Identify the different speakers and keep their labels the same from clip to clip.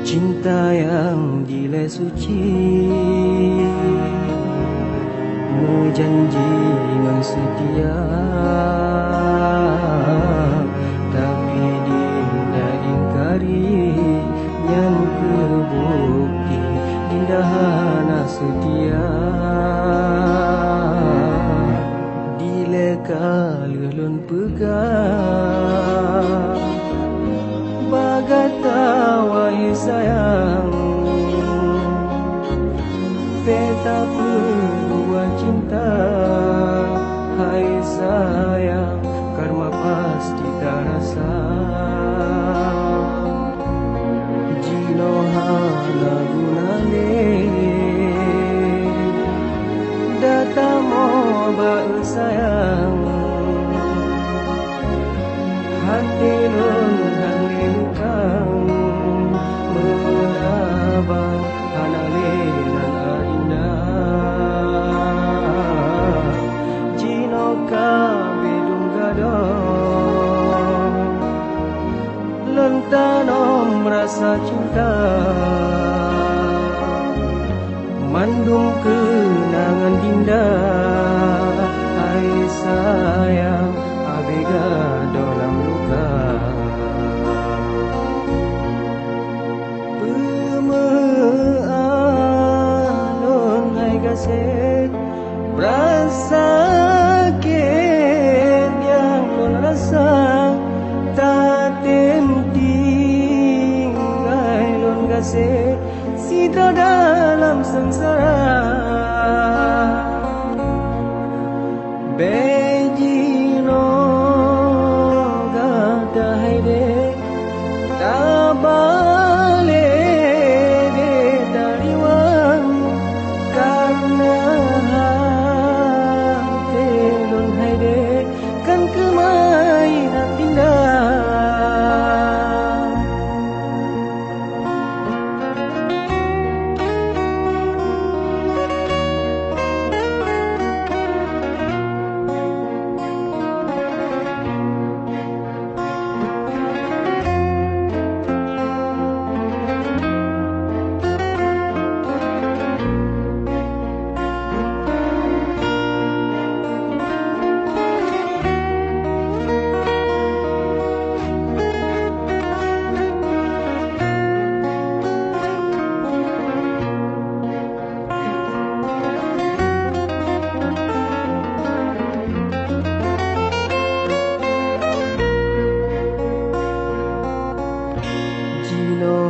Speaker 1: Cinta yang gila suci, menjanji nan setia, tapi dinda ingkari yang kebukti dinda hana setia. Dileka lelun pegang bagata wahai sayang, beta perlu cinta. Hai sayang, karma pasti terasa. Jino hana gunane data moba sayang, hati lun halilukang menabang hanalenan arinda. Jino ka bedung gadong lentanom rasa cinta, mandum kenangan dinda. Hai sayang, abega dalam luka. Pemeanon hai gasek rasa sakit yang non rasa, tak tenting hai non gasek sidra dalam sengsara. Bejino gata haide tabale de tariwan, karena hati lun haide kan kemainan indah.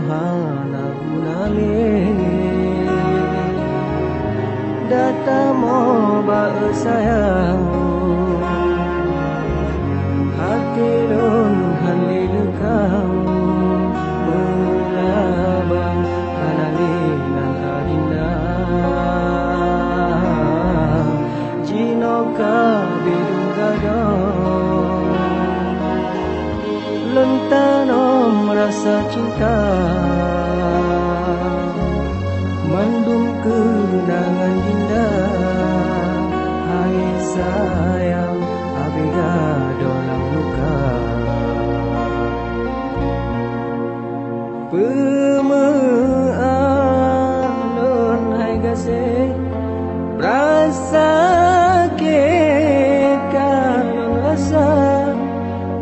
Speaker 1: Hana gunale data moba sayang, hati lun halilukang melabang hanalinan arinda. Jinoka bedung gadong lentanom rasa cinta, mandum kenangan indah. Hai sayang, abega dalam luka. Pemeanon hai gasek rasa sakit kan rasa,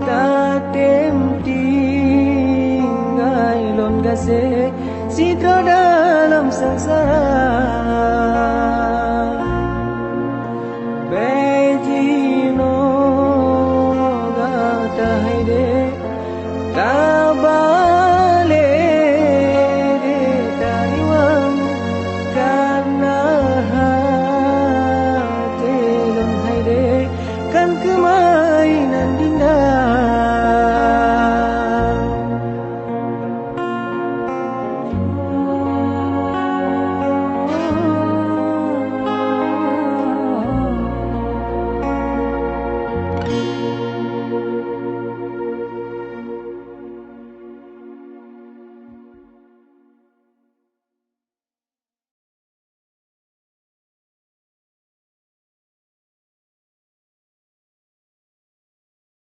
Speaker 1: tak tenting hai lon gasek sidra dalam sengsara.